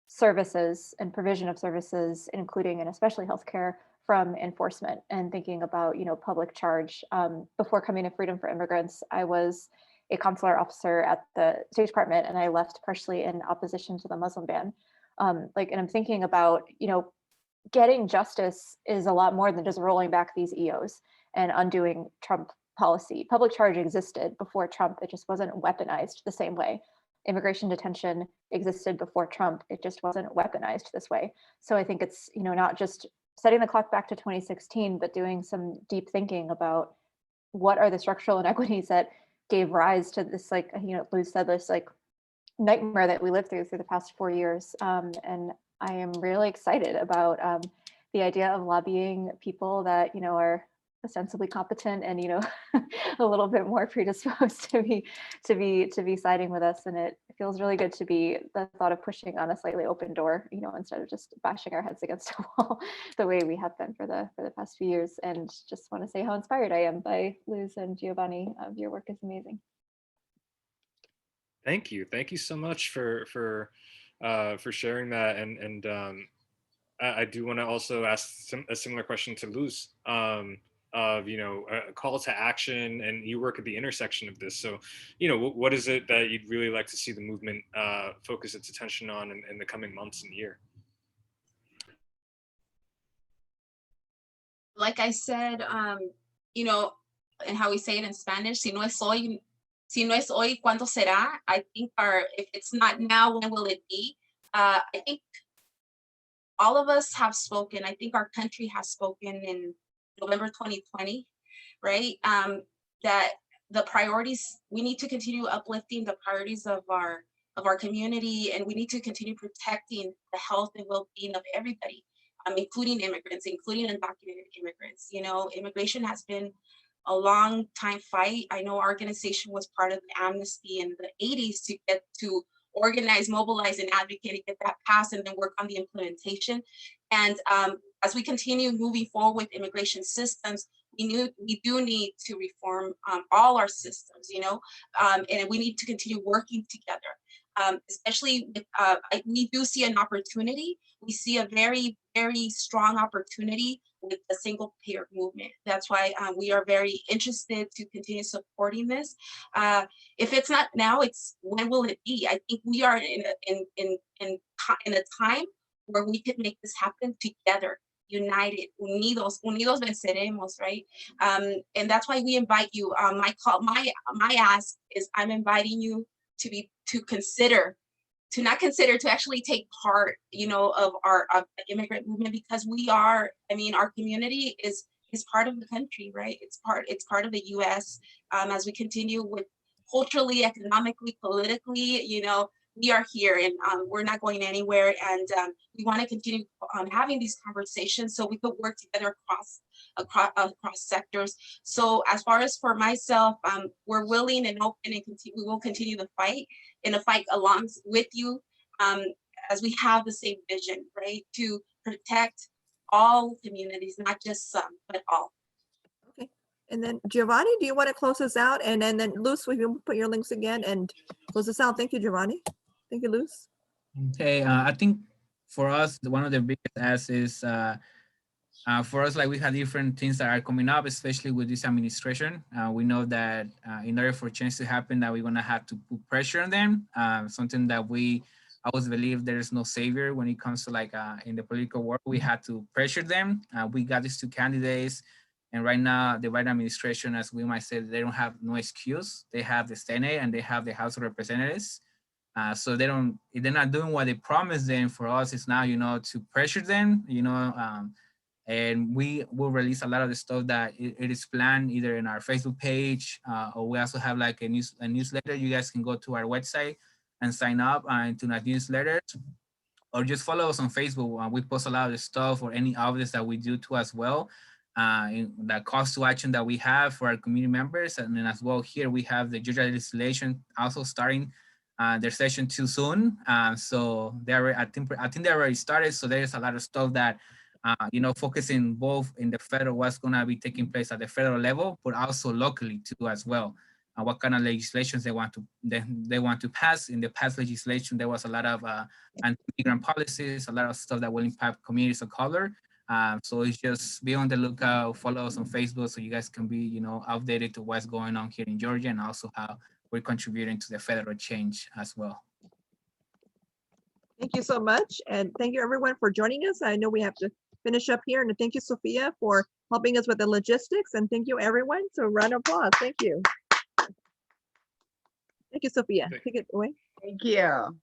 services and provision of services, including and especially healthcare, from enforcement, and thinking about, you know, public charge. Before coming to Freedom for Immigrants, I was a consular officer at the State Department, and I left partially in opposition to the Muslim ban. And I'm thinking about, you know, getting justice is a lot more than just rolling back these EOs and undoing Trump policy. Public charge existed before Trump, it just wasn't weaponized the same way. Immigration detention existed before Trump, it just wasn't weaponized this way. So I think it's, you know, not just setting the clock back to 2016, but doing some deep thinking about what are the structural inequities that gave rise to this, like, you know, Luz said, this like nightmare that we lived through the past 4 years. And I am really excited about the idea of lobbying people that, you know, are ostensibly competent and, you know, a little bit more predisposed to be siding with us. And it feels really good to be the thought of pushing on a slightly open door, you know, instead of just bashing our heads against a wall the way we have been for the past few years. And just want to say how inspired I am by Luz and Geovani. Your work is amazing. Thank you so much for sharing that, and I do want to also ask a similar question to Luz, of, you know, a call to action, and you work at the intersection of this. So, you know, what is it that you'd really like to see the movement focus its attention on in the coming months and year? Like I said, you know, and how we say it in Spanish, si no es hoy, ¿cuándo será? I think if it's not now, when will it be? I think all of us have spoken. I think our country has spoken in November 2020, right? That the priorities, we need to continue uplifting the priorities of our community, and we need to continue protecting the health and well-being of everybody, including immigrants, including undocumented immigrants. You know, immigration has been a long time fight. I know our organization was part of the amnesty in the 80s to get to organize, mobilize, and advocate to get that passed, and then work on the implementation. And as we continue moving forward with immigration systems, we do need to reform all our systems, you know, and we need to continue working together. Especially with, we do see an opportunity. We see a very, very strong opportunity with the single payer movement. That's why we are very interested to continue supporting this. If it's not now, it's when will it be? I think we are in a time where we could make this happen together. united, unidos venceremos, right? And that's why we invite you. My ask is I'm inviting you to actually take part, of the immigrant movement, because we are, our community is part of the country, right? It's part of the US. As we continue with culturally, economically, politically, we are here, and we're not going anywhere. And we want to continue having these conversations so we could work together across sectors. So as far as for myself, we're willing and open, and we will continue the fight, in a fight along with you, as we have the same vision, right? To protect all communities, not just some, but all. Okay. And then Geovani, do you want to close us out? And then Luz, will you put your links again and close us out? Thank you, Geovani. Thank you, Luz. Okay, I think for us, one of the biggest asks is for us, like we have different things that are coming up, especially with this administration. We know that in order for change to happen, that we're gonna have to put pressure on them. Something that I always believe there is no savior when it comes to like in the political world. We had to pressure them. We got these two candidates, and right now the Biden administration, as we might say, they don't have no excuse. They have the Senate and they have the House of Representatives. So they're not doing what they promised them. For us, it's now, to pressure them, and we will release a lot of the stuff that it is planned either in our Facebook page, or we also have like a newsletter. You guys can go to our website and sign up into our newsletters, or just follow us on Facebook. We post a lot of the stuff or any updates that we do too as well. In the calls to action that we have for our community members. And then as well here, we have the Georgia legislation also starting their session too soon. So I think they already started. So there's a lot of stuff that, focusing both in the federal, what's gonna be taking place at the federal level, but also locally too as well. What kind of legislations they want to pass. In the past legislation, there was a lot of anti-immigrant policies, a lot of stuff that will impact communities of color. So it's just be on the lookout, follow us on Facebook so you guys can be, updated to what's going on here in Georgia, and also how we're contributing to the federal change as well. Thank you so much. And thank you everyone for joining us. I know we have to finish up here, and thank you, Sophia, for helping us with the logistics, and thank you everyone. So round of applause. Thank you. Thank you, Sophia. Take it away. Thank you.